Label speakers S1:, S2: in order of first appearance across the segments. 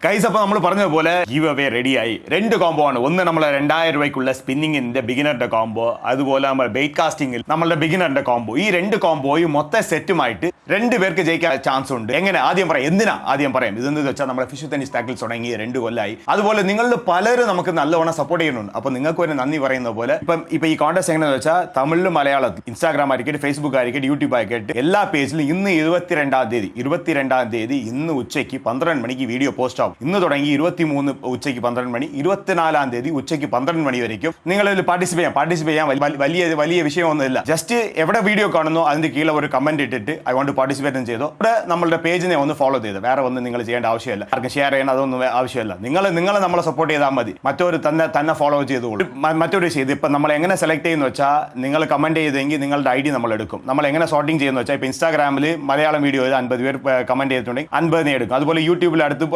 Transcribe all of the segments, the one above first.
S1: കൈസ്. അപ്പോൾ നമ്മൾ പറഞ്ഞതുപോലെ ഗീവ് അവേ റെഡിയായി. 2 കോംബോ ആണ്. ഒന്ന് നമ്മളെ 2000 രൂപയ്ക്കുള്ള സ്പിന്നിങ്ങിന്റെ ബിഗിനറിന്റെ കോംബോ, അതുപോലെ നമ്മൾ ബെയ്റ്റ് കാസ്റ്റിംഗിൽ നമ്മളുടെ ബിഗിനറിന്റെ കോംബോ. ഈ 2 കോംബോയും മൊത്തം സെറ്റുമായിട്ട് 2 പേർക്ക് ജയിക്കാൻ ചാൻസ് ഉണ്ട്. എങ്ങനെ ആദ്യം പറയാം, എന്തിനാ ആദ്യം പറയാം. ഇതെന്ന് വെച്ചാൽ നമ്മുടെ ഫിഷ് ടെന്നീസ് ടാക്കിൾസ് തുടങ്ങി 2 കൊല്ലമായി. അതുപോലെ നിങ്ങളുടെ പലരും നമുക്ക് നല്ലവണ്ണം സപ്പോർട്ട് ചെയ്യുന്നുണ്ട്. അപ്പോൾ നിങ്ങൾക്ക് ഒരു നന്ദി പറയുന്ന പോലെ ഇപ്പം ഈ കോൺടെസ്റ്റ് എങ്ങനെയാണെന്ന് വെച്ചാൽ തമിഴിലും മലയാളത്തിൽ ഇൻസ്റ്റാഗ്രാം ആയിരിക്കട്ടെ, ഫേസ്ബുക്ക് ആയിരിക്കട്ടെ, യൂട്യൂബ് ആയിരിക്കട്ടെ, എല്ലാ പേജിലും ഇന്ന് 22-ാം തീയതി ഇന്ന് ഉച്ചയ്ക്ക് 12 മണിക്ക് വീഡിയോ പോസ്റ്റ് ആവും. ഇന്ന് തുടങ്ങി 23 ഉച്ചയ്ക്ക് 12 മണി, 24-ാം തീയതി ഉച്ചയ്ക്ക് 12 മണി വരയ്ക്കും നിങ്ങൾ പാർട്ടിസിപ്പേറ്റ് ചെയ്യാൻ വലിയ വിഷയമൊന്നുമില്ല. ജസ്റ്റ് എവിടെ വീഡിയോ കാണുന്നോ അതിന്റെ കീഴിൽ ഒരു കമന്റ് ഇട്ടിട്ട് ഐ വോണ്ട് ടു പാർട്ടിസിപ്പേറ്റ് ചെയ്തോ. ഇവിടെ നമ്മളുടെ പേജിനെ ഒന്ന് ഫോളോ ചെയ്ത് വേറെ ഒന്നും നിങ്ങൾ ചെയ്യേണ്ട ആവശ്യമില്ല. ആർക്കും ഷെയർ ചെയ്യണം അതൊന്നും ആവശ്യമില്ല. നിങ്ങളെ നമ്മളെ സപ്പോർട്ട് ചെയ്താൽ മതി. മറ്റൊരു തന്നെ ഫോളോ ചെയ്തോളൂ. മറ്റൊരു ചെയ്ത് ഇപ്പം നമ്മൾ എങ്ങനെ സെലക്ട് ചെയ്യുന്ന വെച്ചാൽ നിങ്ങൾ കമന്റ് ചെയ്തെങ്കിൽ നിങ്ങളുടെ ID നമ്മൾ എടുക്കും. നമ്മൾ എങ്ങനെ സോർട്ടിങ് ചെയ്യുന്ന വെച്ചാൽ ഇപ്പം ഇൻസ്റ്റാഗ്രാമിൽ മലയാളം വീഡിയോ 50 പേർ കമന്റ് ചെയ്തിട്ടുണ്ടെങ്കിൽ 50 എടുക്കും. അതുപോലെ യൂട്യൂബിൽ അടുത്ത്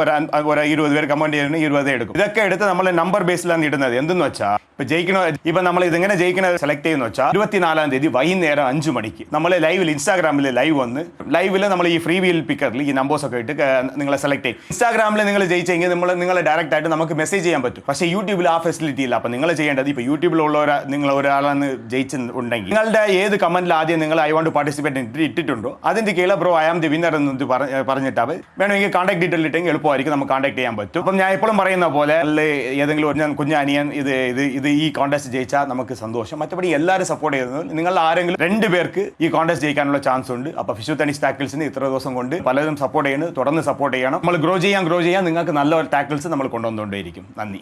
S1: ഒരു 20 പേർ കമന്റ് ചെയ്തിട്ടുണ്ടെങ്കിൽ 20 എടുക്കും. ഇതൊക്കെ എടുത്ത് നമ്മൾ നമ്പർ ബേസിലാണ് ഇടുന്നത്. എന്തെന്ന് വെച്ചാൽ ഇപ്പൊ നമ്മൾ ഇതെങ്ങനെ ജയിക്കണത് സെലക്ട് ചെയ്യുന്ന വെച്ചാൽ 24-ാം തീയതി വൈകുന്നേരം 5 മണിക്ക് നമ്മൾ ലൈവിൽ ഇൻസ്റ്റാഗ്രാമിൽ ലൈവിൽ നമ്മൾ ഈ ഫ്രീ വീൽ പിക്കറിൽ ഈ നമ്പേഴ്സ് ഒക്കെ ഇട്ട് നിങ്ങളെ സെലക്ട് ചെയ്യും. ഇൻസ്റ്റാഗ്രാമിൽ നിങ്ങൾ ജയിച്ചെങ്കിൽ നിങ്ങളെ ഡയറക്റ്റ് ആയിട്ട് നമുക്ക് മെസ്സേജ് ചെയ്യാൻ പറ്റും. പക്ഷേ യൂട്യൂബിൽ ആ ഫെസിലിറ്റി ഇല്ല. അപ്പൊ നിങ്ങൾ ചെയ്യേണ്ടത് ഇപ്പൊ യൂട്യൂബിലുള്ള നിങ്ങൾ ഒരാളാണ് ജയിച്ചിട്ടുണ്ടെങ്കിൽ നിങ്ങളുടെ ഏത് കമന്റിൽ ആദ്യം നിങ്ങൾ ഐ വോണ്ട് പാർട്ടിസിപ്പേറ്റ് ഇട്ടിട്ടുണ്ടോ അതിന്റെ കീഴിൽ bro I am the winner എന്ന് പറഞ്ഞിട്ടാൽ വേണമെങ്കിൽ കോൺടാക്ട് ഡീറ്റെയിൽ ഇട്ടെങ്കിൽ എളുപ്പമായിരിക്കും, നമുക്ക് കോൺടാക്ട് ചെയ്യാൻ പറ്റും. അപ്പം ഞാൻ എപ്പോഴും പറയുന്ന പോലെ ഏതെങ്കിലും ഒരു കുഞ്ഞനിയൻ ഇത് ഈ കോൺടെസ്റ്റ് ജയിച്ചാൽ നമുക്ക് സന്തോഷം. മറ്റപടി എല്ലാവരും സപ്പോർട്ട് ചെയ്യുന്നത് നിങ്ങൾ ആരെങ്കിലും 2 പേർക്ക് ഈ കോൺടെസ്റ്റ് ജയിക്കാനുള്ള ചാൻസ് ഉണ്ട്. അപ്പോൾ ഫിഷ് ടെന്നീസ് ടാക്കിൾസിന് ഇത്ര ദിവസം കൊണ്ട് പലരും സപ്പോർട്ട് ചെയ്യുന്നു. തുടർന്ന് സപ്പോർട്ട് ചെയ്യണം. നമ്മൾ ഗ്രോ ചെയ്യാൻ നിങ്ങൾക്ക് നല്ല ടാക്കിൾസ് നമ്മൾ കൊണ്ടുവന്നുകൊണ്ടേയിരിക്കും. നന്ദി.